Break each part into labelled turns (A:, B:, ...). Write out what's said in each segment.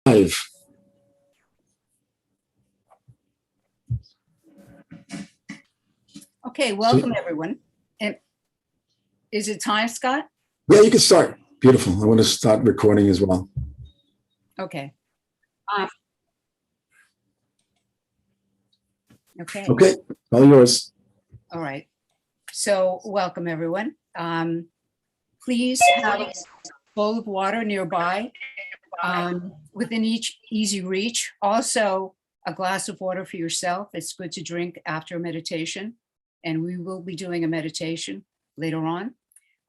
A: Live.
B: Okay, welcome everyone. And is it time, Scott?
A: Yeah, you can start. Beautiful. I want to start recording as well.
B: Okay. Okay.
A: Okay, all yours.
B: All right. So welcome everyone. Please have a bowl of water nearby, within each easy reach. Also, a glass of water for yourself. It's good to drink after a meditation. And we will be doing a meditation later on.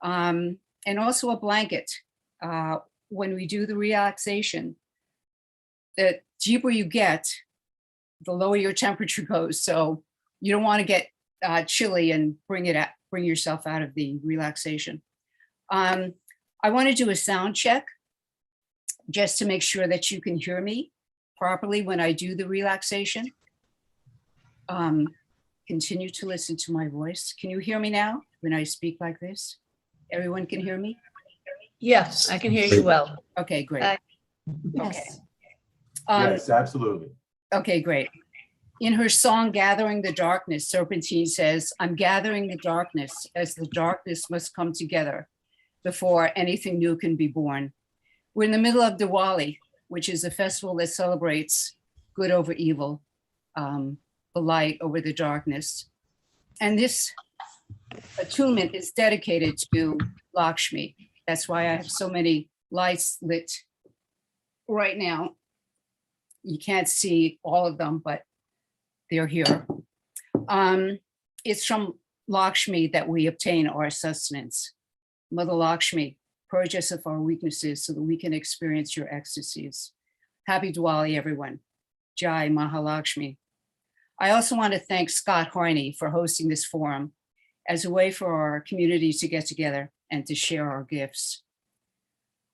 B: And also a blanket. When we do the relaxation, the deeper you get, the lower your temperature goes. So you don't want to get chilly and bring yourself out of the relaxation. I want to do a sound check just to make sure that you can hear me properly when I do the relaxation. Continue to listen to my voice. Can you hear me now when I speak like this? Everyone can hear me?
C: Yes, I can hear you well.
B: Okay, great. Okay.
C: Yes.
D: Yes, absolutely.
B: Okay, great. In her song, Gathering the Darkness, Serpentine says, I'm gathering the darkness as the darkness must come together before anything new can be born. We're in the middle of Diwali, which is a festival that celebrates good over evil, the light over the darkness. And this attunement is dedicated to Lakshmi. That's why I have so many lights lit right now. You can't see all of them, but they're here. It's from Lakshmi that we obtain our sustenance. Mother Lakshmi, purge us of our weaknesses so that we can experience your ecstasies. Happy Diwali, everyone. Jai Mahalakshmi. I also want to thank Scott Harney for hosting this forum as a way for our community to get together and to share our gifts.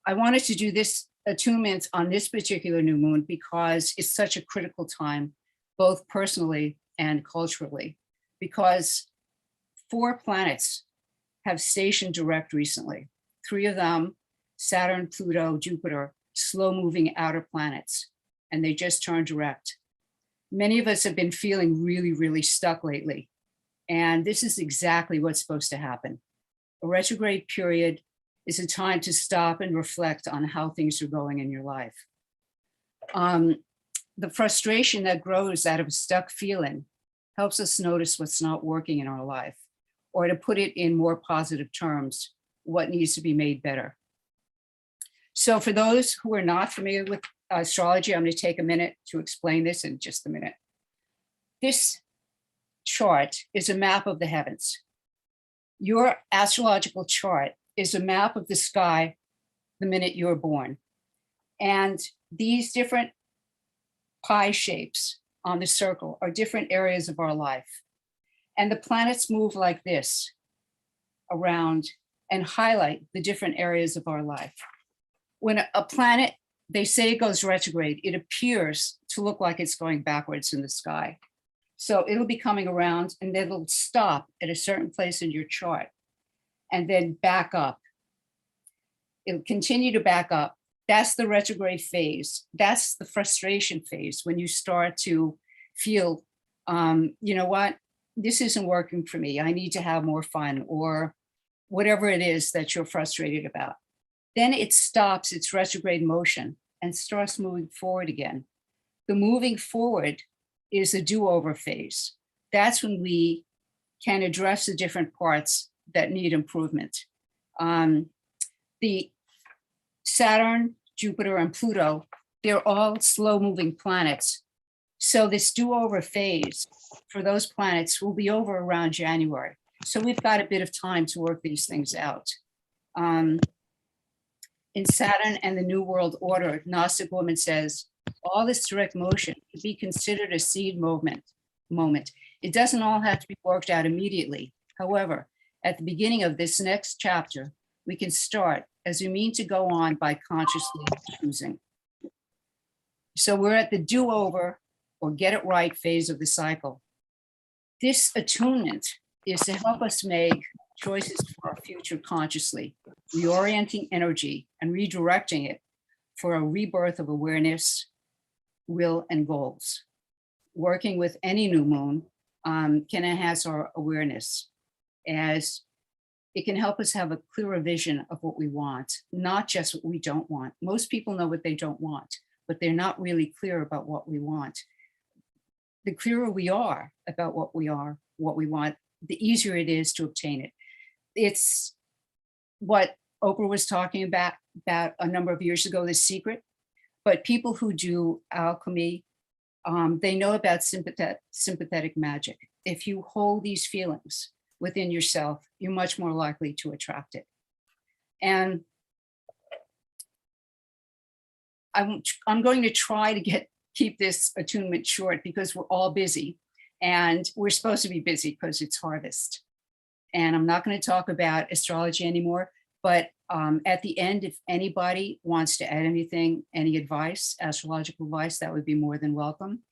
B: I wanted to do this attunement on this particular new moon because it's such a critical time, both personally and culturally, because 4 planets have stationed direct recently. 3 of them, Saturn, Pluto, Jupiter, slow-moving outer planets, and they just turned direct. Many of us have been feeling really, really stuck lately, and this is exactly what's supposed to happen. A retrograde period is a time to stop and reflect on how things are going in your life. The frustration that grows out of a stuck feeling helps us notice what's not working in our life, or to put it in more positive terms, what needs to be made better. So for those who are not familiar with astrology, I'm going to take a minute to explain this in just a minute. This chart is a map of the heavens. Your astrological chart is a map of the sky the minute you're born. And these different pie shapes on the circle are different areas of our life. And the planets move like this around and highlight the different areas of our life. When a planet, they say it goes retrograde, it appears to look like it's going backwards in the sky. So it'll be coming around and then it'll stop at a certain place in your chart and then back up. It'll continue to back up. That's the retrograde phase. That's the frustration phase when you start to feel, you know what, this isn't working for me. I need to have more fun, or whatever it is that you're frustrated about. Then it stops its retrograde motion and starts moving forward again. The moving forward is a do-over phase. That's when we can address the different parts that need improvement. The Saturn, Jupiter, and Pluto, they're all slow-moving planets. So this do-over phase for those planets will be over around January. So we've got a bit of time to work these things out. In Saturn and the New World Order, Gnostic woman says, all this direct motion could be considered a seed moment. It doesn't all have to be worked out immediately. However, at the beginning of this next chapter, we can start as we mean to go on by consciously choosing. So we're at the do-over or get it right phase of the cycle. This attunement is to help us make choices for our future consciously, reorienting energy and redirecting it for a rebirth of awareness, will, and goals. Working with any new moon can enhance our awareness, as it can help us have a clearer vision of what we want, not just what we don't want. Most people know what they don't want, but they're not really clear about what we want. The clearer we are about what we want, the easier it is to obtain it. It's what Oprah was talking about a number of years ago, The Secret. But people who do alchemy, they know about sympathetic magic. If you hold these feelings within yourself, you're much more likely to attract it. And I'm going to try to keep this attunement short, because we're all busy, and we're supposed to be busy because it's harvest. And I'm not going to talk about astrology anymore, but at the end, if anybody wants to add anything, any advice, astrological advice, that would be more than welcome.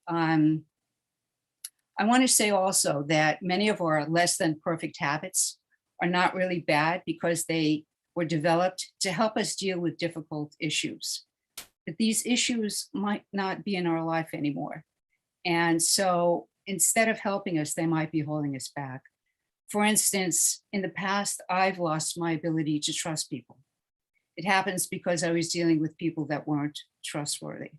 B: I want to say also that many of our less than perfect habits are not really bad, because they were developed to help us deal with difficult issues. But these issues might not be in our life anymore. And so instead of helping us, they might be holding us back. For instance, in the past, I've lost my ability to trust people. It happens because I was dealing with people that weren't trustworthy.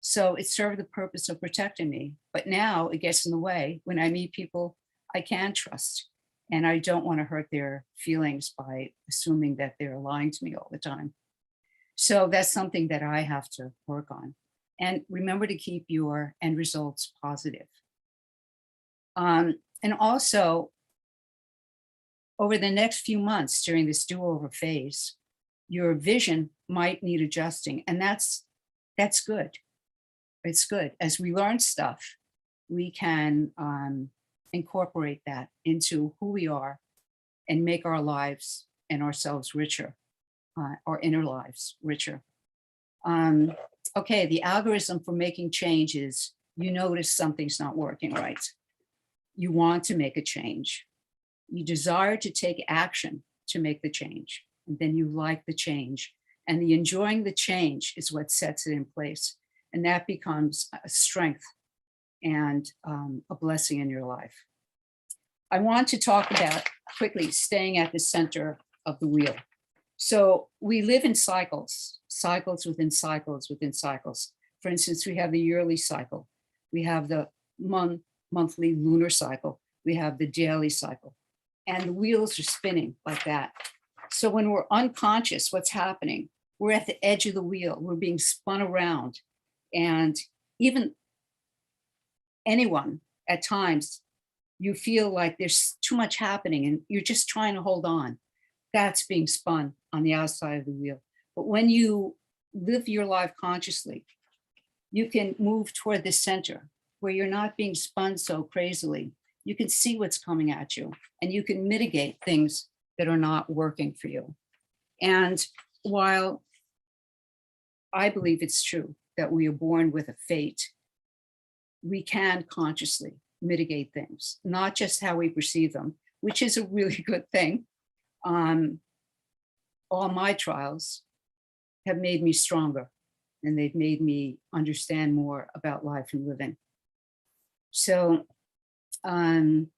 B: So it served the purpose of protecting me. But now it gets in the way when I meet people I can trust, and I don't want to hurt their feelings by assuming that they're lying to me all the time. So that's something that I have to work on. And remember to keep your end results positive. And also, over the next few months during this do-over phase, your vision might need adjusting, and that's good. It's good. As we learn stuff, we can incorporate that into who we are and make our lives and ourselves richer, our inner lives richer. Okay, the algorithm for making change is you notice something's not working right. You want to make a change. You desire to take action to make the change, and then you like the change. And the enjoying the change is what sets it in place. And that becomes a strength and a blessing in your life. I want to talk about quickly staying at the center of the wheel. So we live in cycles, cycles within cycles within cycles. For instance, we have the yearly cycle. We have the monthly lunar cycle. We have the daily cycle. And the wheels are spinning like that. So when we're unconscious, what's happening? We're at the edge of the wheel. We're being spun around. And even anyone, at times, you feel like there's too much happening and you're just trying to hold on. That's being spun on the outside of the wheel. But when you live your life consciously, you can move toward the center where you're not being spun so crazily. You can see what's coming at you, and you can mitigate things that are not working for you. And while I believe it's true that we are born with a fate, we can consciously mitigate things, not just how we perceive them, which is a really good thing. All my trials have made me stronger, and they've made me understand more about life and living. So I'm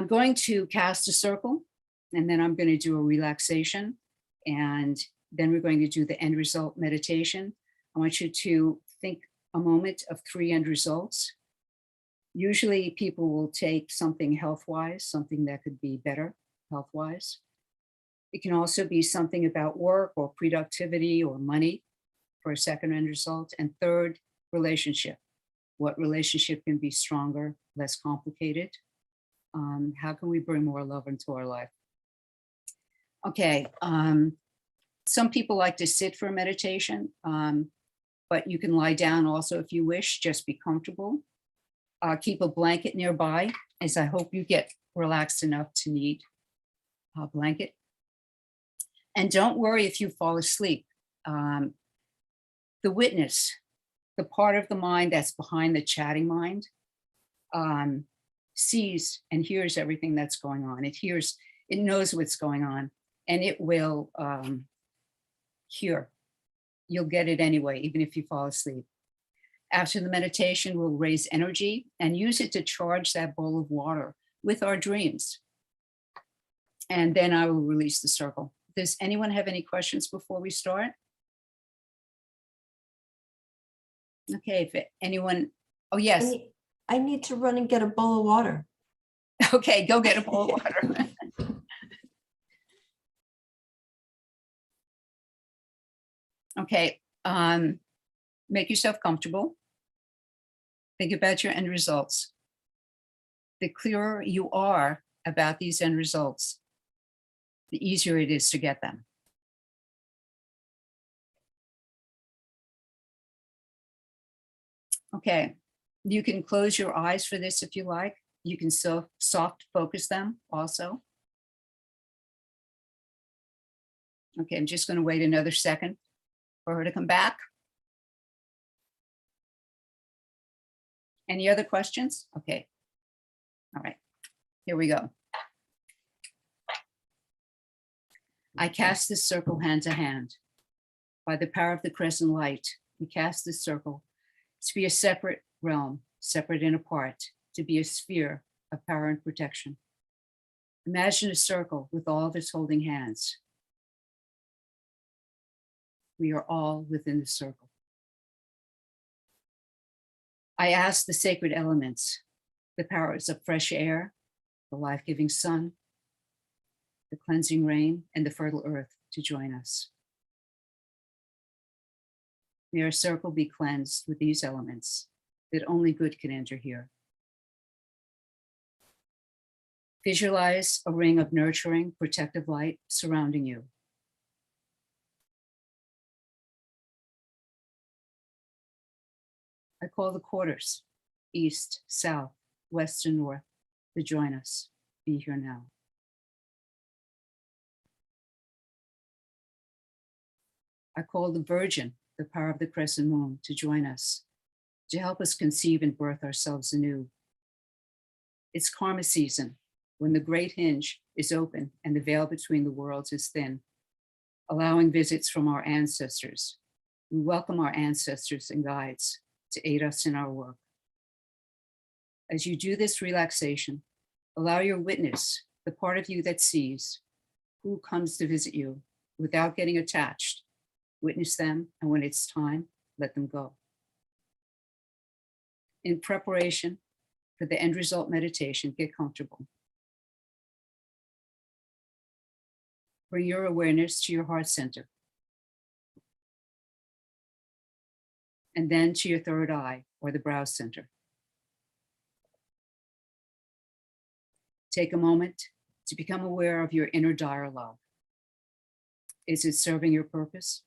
B: going to cast a circle, and then I'm going to do a relaxation, and then we're going to do the end result meditation. I want you to think a moment of 3 end results. Usually people will take something health-wise, something that could be better health-wise. It can also be something about work or productivity or money for a second end result. And third, relationship. What relationship can be stronger, less complicated? How can we bring more love into our life? Okay, some people like to sit for meditation, but you can lie down also if you wish, just be comfortable. Keep a blanket nearby, as I hope you get relaxed enough to need a blanket. And don't worry if you fall asleep. The witness, the part of the mind that's behind the chatting mind, sees and hears everything that's going on. It knows what's going on, and it will here. You'll get it anyway, even if you fall asleep. After the meditation, we'll raise energy and use it to charge that bowl of water with our dreams. And then I will release the circle. Does anyone have any questions before we start? Okay, if anyone, oh yes.
E: I need to run and get a bowl of water.
B: Okay, go get a bowl of water. Okay, make yourself comfortable. Think about your end results. The clearer you are about these end results, the easier it is to get them. Okay, you can close your eyes for this if you like. You can soft focus them also. Okay, I'm just going to wait another second for her to come back. Any other questions? Okay. All right, here we go. I cast this circle hand to hand. By the power of the crescent light, we cast this circle to be a separate realm, separate and apart, to be a sphere of power and protection. Imagine a circle with all of its holding hands. We are all within the circle. I ask the sacred elements, the powers of fresh air, the life-giving sun, the cleansing rain, and the fertile earth to join us. May our circle be cleansed with these elements, that only good can enter here. Visualize a ring of nurturing, protective light surrounding you. I call the quarters, east, south, west, and north, to join us. Be here now. I call the Virgin, the power of the crescent moon, to join us, to help us conceive and birth ourselves anew. It's karma season, when the great hinge is open and the veil between the worlds is thin, allowing visits from our ancestors. We welcome our ancestors and guides to aid us in our work. As you do this relaxation, allow your witness, the part of you that sees, who comes to visit you without getting attached. Witness them, and when it's time, let them go. In preparation for the end result meditation, get comfortable. Bring your awareness to your heart center, and then to your third eye or the brow center. Take a moment to become aware of your inner dialogue. Is it serving your purpose?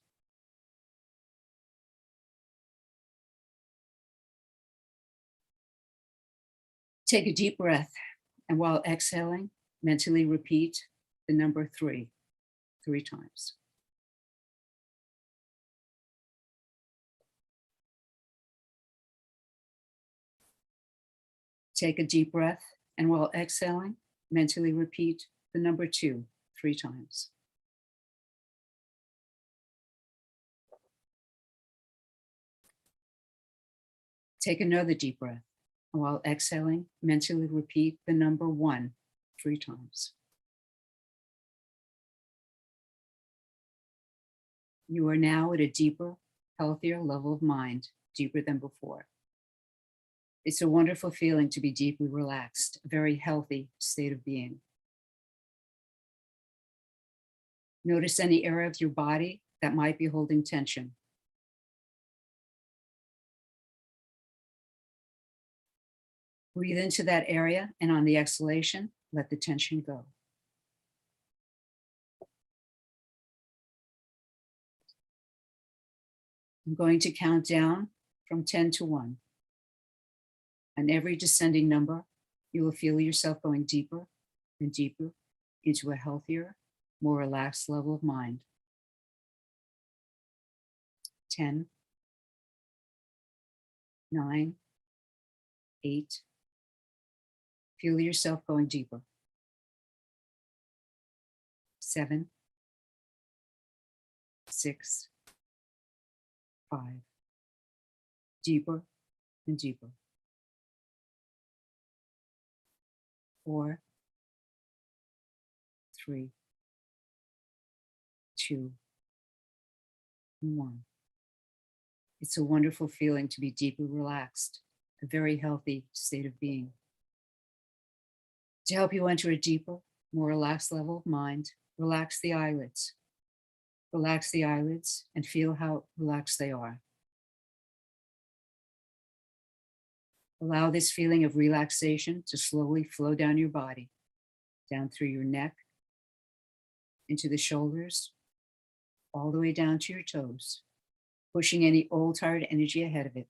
B: Take a deep breath, and while exhaling, mentally repeat the number 3 times. Take a deep breath, and while exhaling, mentally repeat the number 2 3 times. Take another deep breath, and while exhaling, mentally repeat the number 1 3 times. You are now at a deeper, healthier level of mind, deeper than before. It's a wonderful feeling to be deeply relaxed, a very healthy state of being. Notice any area of your body that might be holding tension. Breathe into that area, and on the exhalation, let the tension go. I'm going to count down from 10 to 1. On every descending number, you will feel yourself going deeper and deeper into a healthier, more relaxed level of mind. 10, 9, 8. Feel yourself going deeper. 7, 6, 5, deeper and deeper. 4, 3, 2, and 1. It's a wonderful feeling to be deeply relaxed, a very healthy state of being. To help you enter a deeper, more relaxed level of mind, relax the eyelids. Relax the eyelids and feel how relaxed they are. Allow this feeling of relaxation to slowly flow down your body, down through your neck, into the shoulders, all the way down to your toes, pushing any old tired energy ahead of it.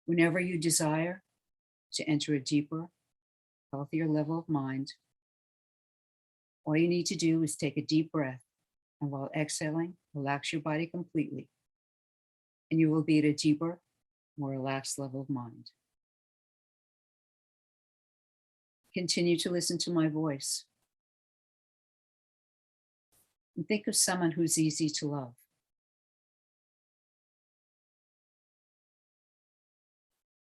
B: Whenever you desire to enter a deeper, healthier level of mind, all you need to do is take a deep breath, and while exhaling, relax your body completely, and you will be at a deeper, more relaxed level of mind. Continue to listen to my voice. And think of someone who's easy to love.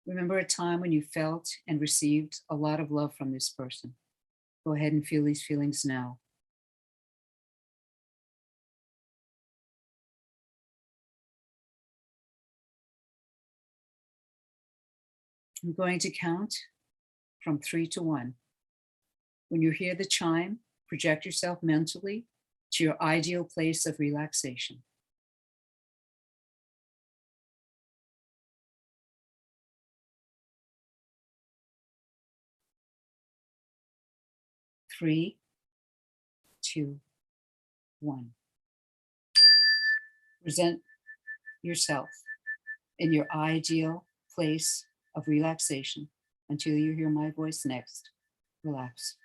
B: Remember a time when you felt and received a lot of love from this person. Go ahead and feel these feelings now. I'm going to count from 3 to 1. When you hear the chime, project yourself mentally to your ideal place of relaxation. 3, 2, 1. Present yourself in your ideal place of relaxation until you hear my voice next. Relax.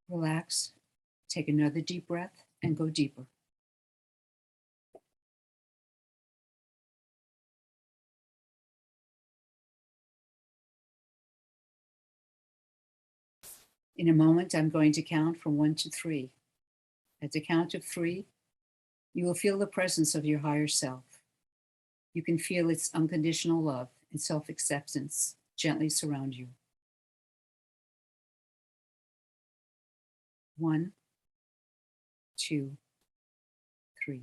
B: Relax. Take another deep breath and go deeper. In a moment, I'm going to count from 1 to 3. At the count of 3, you will feel the presence of your higher self. You can feel its unconditional love and self-acceptance gently surround you. 1, 2, 3.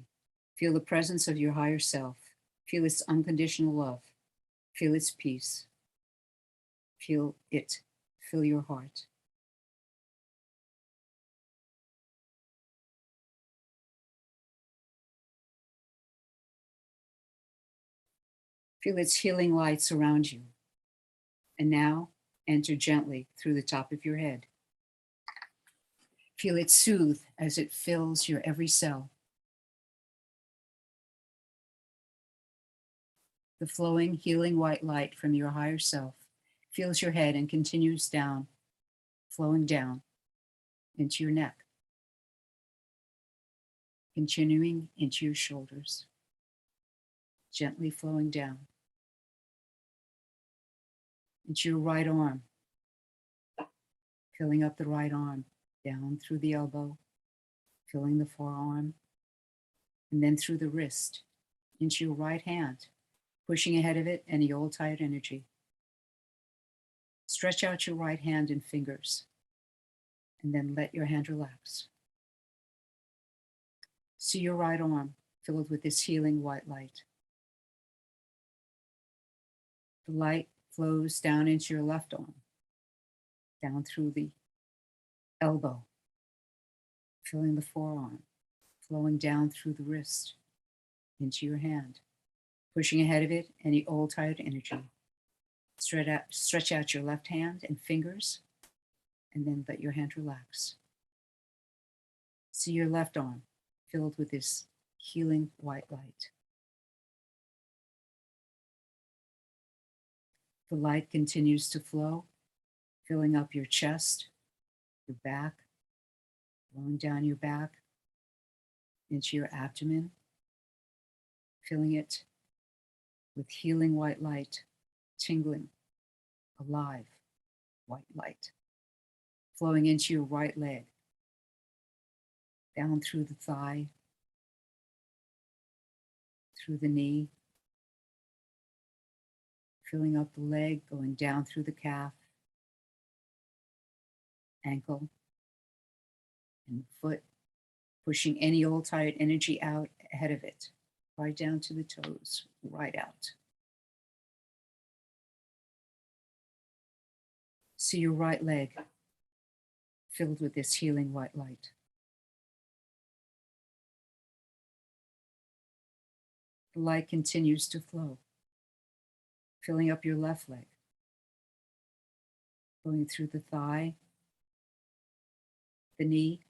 B: Feel the presence of your higher self. Feel its unconditional love. Feel its peace. Feel it. Fill your heart. 2. Feel its healing light surround you. And now enter gently through the top of your head. Feel it soothe as it fills your every cell. The flowing, healing white light from your higher self fills your head and continues down, flowing down into your neck, continuing into your shoulders, gently flowing down into your right arm, filling up the right arm, down through the elbow, filling the forearm, and then through the wrist, into your right hand, pushing ahead of it any old tired energy. Stretch out your right hand and fingers, and then let your hand relax. See your right arm filled with this healing white light. The light flows down into your left arm, down through the elbow, filling the forearm, flowing down through the wrist, into your hand, pushing ahead of it any old tired energy. Stretch out your left hand and fingers, and then let your hand relax. See your left arm filled with this healing white light. The light continues to flow, filling up your chest, your back, flowing down your back into your abdomen, filling it with healing white light, tingling, alive white light, flowing into your right leg, down through the thigh, through the knee, filling up the leg, going down through the calf, ankle, and foot, pushing any old tired energy out ahead of it, right down to the toes, right out. See your right leg filled with this healing white light. The light continues to flow, filling up your left leg, going through the thigh, the knee,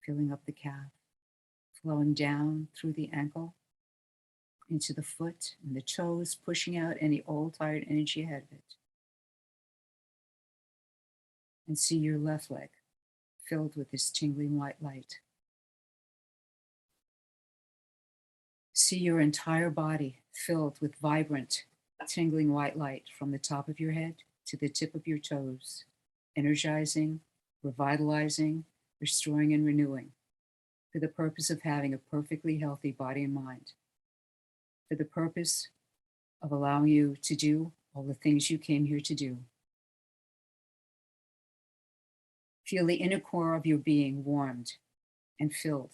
B: filling up the calf, flowing down through the ankle, into the foot and the toes, pushing out any old tired energy ahead of it. And see your left leg filled with this tingling white light. See your entire body filled with vibrant, tingling white light from the top of your head to the tip of your toes, energizing, revitalizing, restoring, and renewing for the purpose of having a perfectly healthy body and mind, for the purpose of allowing you to do all the things you came here to do. Feel the inner core of your being warmed and filled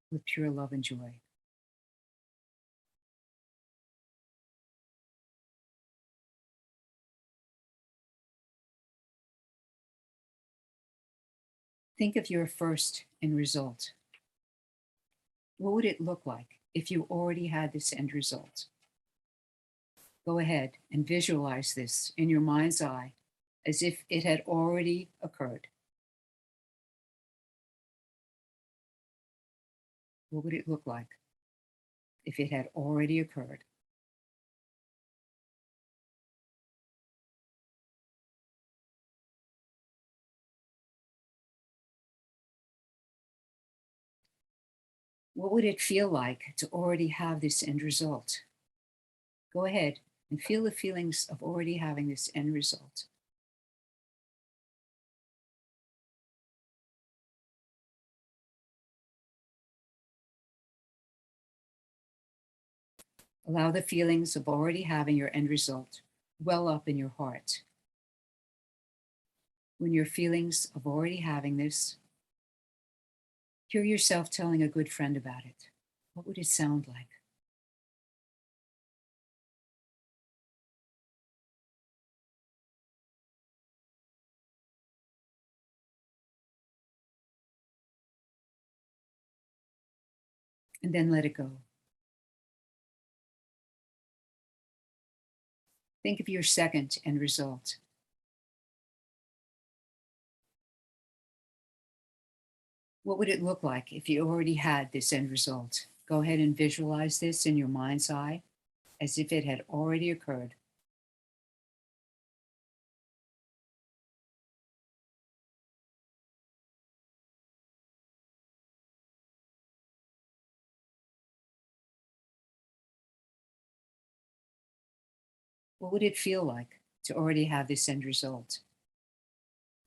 B: with pure love and joy. Think of your first end result. What would it look like if you already had this end result? Go ahead and visualize this in your mind's eye as if it had already occurred. What would it look like if it had already occurred? What would it feel like to already have this end result? Go ahead and feel the feelings of already having this end result. Allow the feelings of already having your end result well up in your heart. When your feelings of already having this, hear yourself telling a good friend about it. What would it sound like? And then let it go. Think of your second end result. What would it look like if you already had this end result? Go ahead and visualize this in your mind's eye as if it had already occurred. What would it feel like to already have this end result?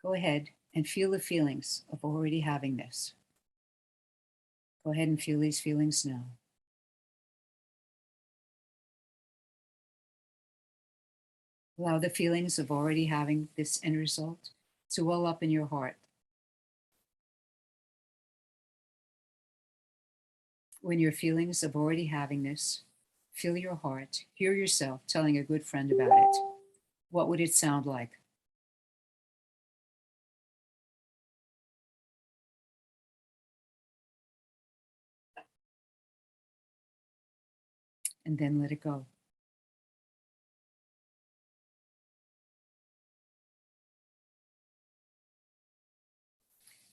B: Go ahead and feel the feelings of already having this. Go ahead and feel these feelings now. Allow the feelings of already having this end result to well up in your heart. When your feelings of already having this fill your heart, hear yourself telling a good friend about it. What would it sound like? And then let it go.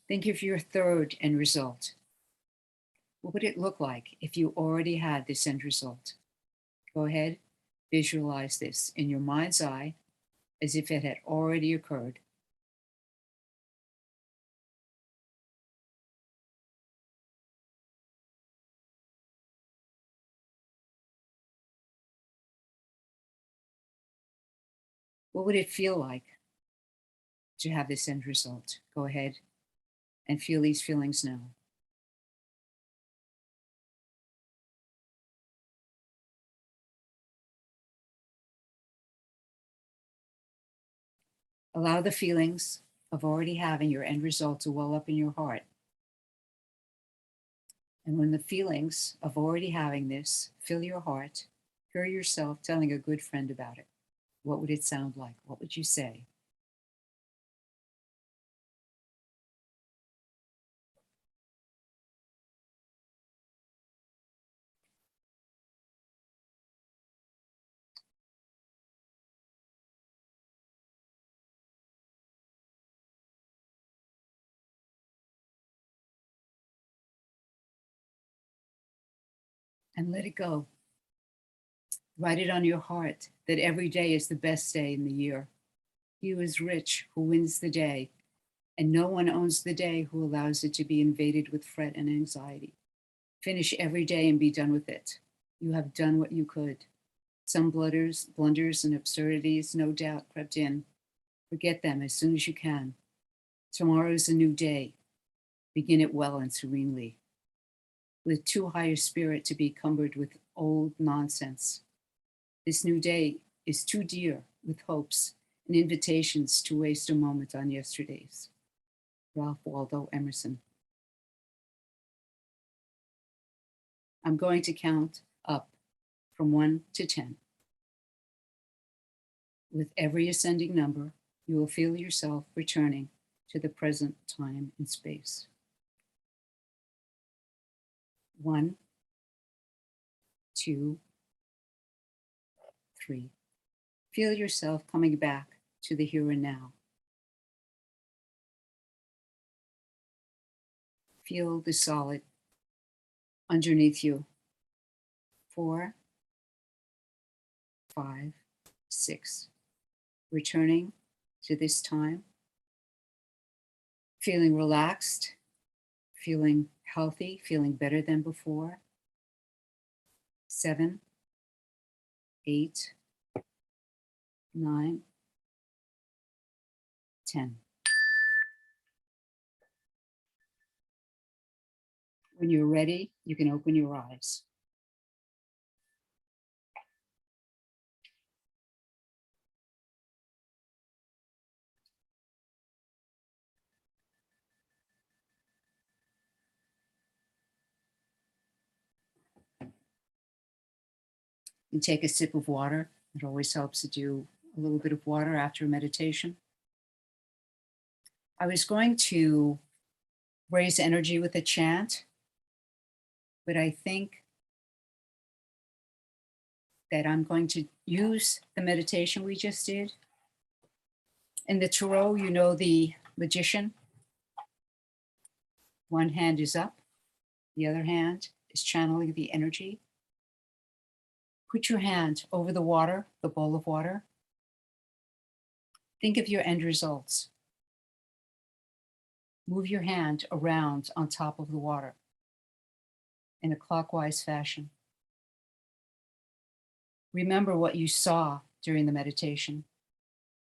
B: Think of your third end result. What would it look like if you already had this end result? Go ahead, visualize this in your mind's eye as if it had already occurred. What would it feel like to have this end result? Go ahead and feel these feelings now. Allow the feelings of already having your end result to well up in your heart. And when the feelings of already having this fill your heart, hear yourself telling a good friend about it. What would it sound like? What would you say? And let it go. Write it on your heart that every day is the best day in the year. He who is rich, who wins the day, and no one owns the day who allows it to be invaded with fret and anxiety. Finish every day and be done with it. You have done what you could. Some blunders and absurdities no doubt crept in. Forget them as soon as you can. Tomorrow is a new day. Begin it well and serenely. With too high a spirit to be cumbered with old nonsense. This new day is too dear with hopes and invitations to waste a moment on yesterday's. Ralph Waldo Emerson. I'm going to count up from 1 to 10. With every ascending number, you will feel yourself returning to the present time and space. 1, 2, 3. Feel yourself coming back to the here and now. Feel the solid underneath you. 4, 5, 6. Returning to this time. Feeling relaxed, feeling healthy, feeling better than before. 7, 8, 9, 10. When you're ready, you can open your eyes. And take a sip of water. It always helps to do a little bit of water after meditation. I was going to raise energy with a chant, but I think that I'm going to use the meditation we just did. In the tarot, you know the magician. One hand is up, the other hand is channeling the energy. Put your hand over the water, the bowl of water. Think of your end results. Move your hand around on top of the water in a clockwise fashion. Remember what you saw during the meditation.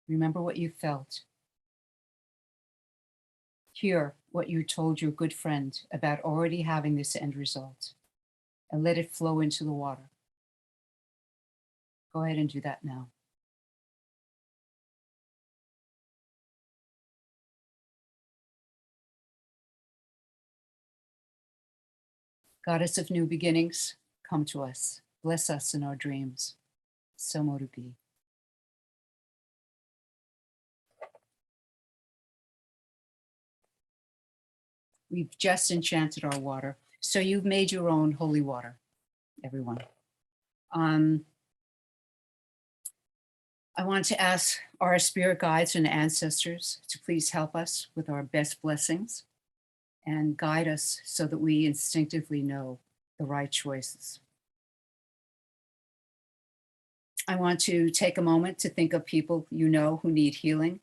B: Remember what you felt. Hear what you told your good friend about already having this end result, and let it flow into the water. Go ahead and do that now. Goddess of new beginnings, come to us. Bless us in our dreams. So mote it be. We've just enchanted our water. So you've made your own holy water, everyone. I want to ask our spirit guides and ancestors to please help us with our best blessings. and guide us so that we instinctively know the right choices. I want to take a moment to think of people you know who need healing.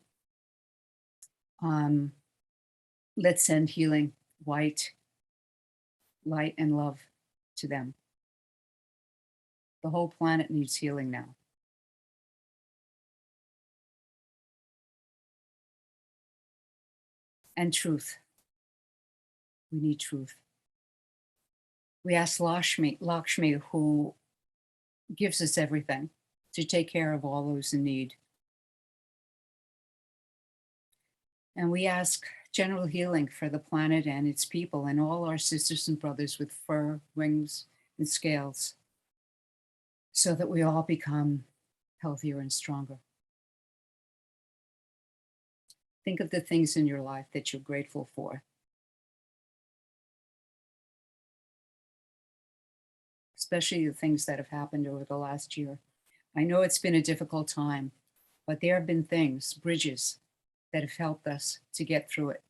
B: Let's send healing, light, and love to them. The whole planet needs healing now. And truth. We need truth. We ask Lakshmi, who gives us everything, to take care of all those in need. And we ask general healing for the planet and its people and all our sisters and brothers with fur, wings, and scales, so that we all become healthier and stronger. Think of the things in your life that you're grateful for. Especially the things that have happened over the last year. I know it's been a difficult time, but there have been things, bridges, that have helped us to get through it.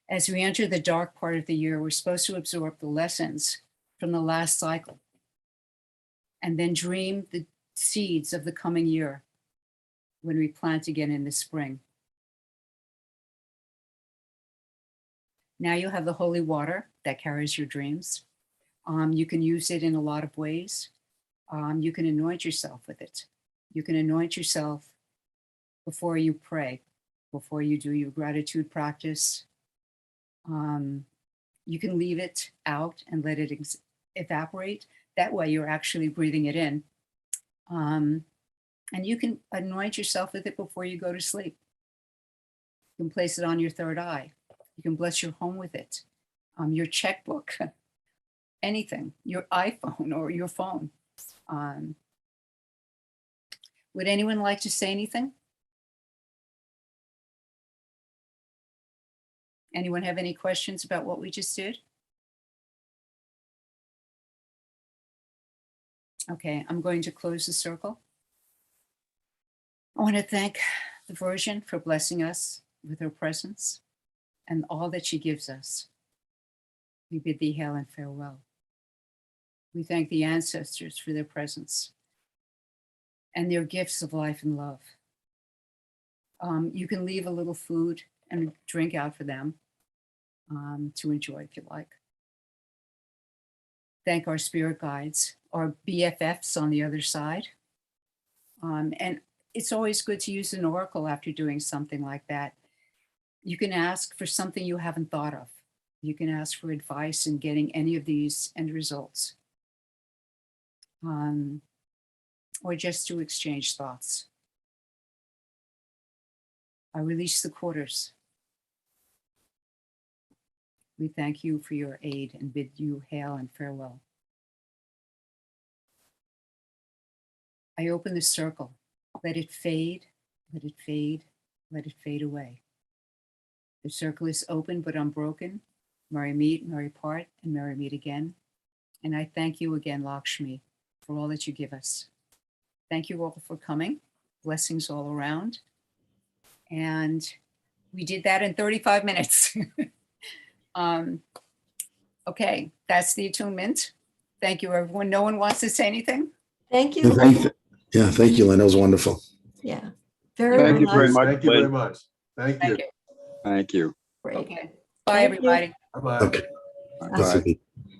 B: As we enter the dark part of the year, we're supposed to absorb the lessons from the last cycle and then dream the seeds of the coming year when we plant again in the spring. Now you have the holy water that carries your dreams. You can use it in a lot of ways. You can anoint yourself with it. You can anoint yourself before you pray, before you do your gratitude practice. You can leave it out and let it evaporate. That way you're actually breathing it in. And you can anoint yourself with it before you go to sleep. You can place it on your third eye. You can bless your home with it. Your checkbook, anything, your iPhone or your phone. Would anyone like to say anything? Anyone have any questions about what we just did? Okay, I'm going to close the circle. I want to thank the Virgin for blessing us with her presence and all that she gives us. We bid thee hail and farewell. We thank the ancestors for their presence and their gifts of life and love. You can leave a little food and drink out for them to enjoy if you like. Thank our spirit guides, our BFFs on the other side. And it's always good to use an oracle after doing something like that. You can ask for something you haven't thought of. You can ask for advice in getting any of these end results. Or just to exchange thoughts. I release the quarters. We thank you for your aid and bid you hail and farewell. I open the circle. Let it fade, let it fade, let it fade away. The circle is open but unbroken. Merry meet, merry part, and merry meet again. And I thank you again, Lakshmi, for all that you give us. Thank you all for coming. Blessings all around. And we did that in 35 minutes. Okay, that's the attunement. Thank you, everyone. No one wants to say anything?
E: Thank
A: Yeah,
E: you.
A: thank you, Lynn. That was wonderful.
E: Yeah. Very,
D: Thank
E: very
D: you very
E: nice.
D: much. Thank you very
F: Lynn.
D: much. Thank you.
F: Thank you.
E: Great.
B: Okay. Bye,
E: Thank you.
B: everybody.
D: Bye-bye.
A: Okay.
F: Bye.
A: Pacifico.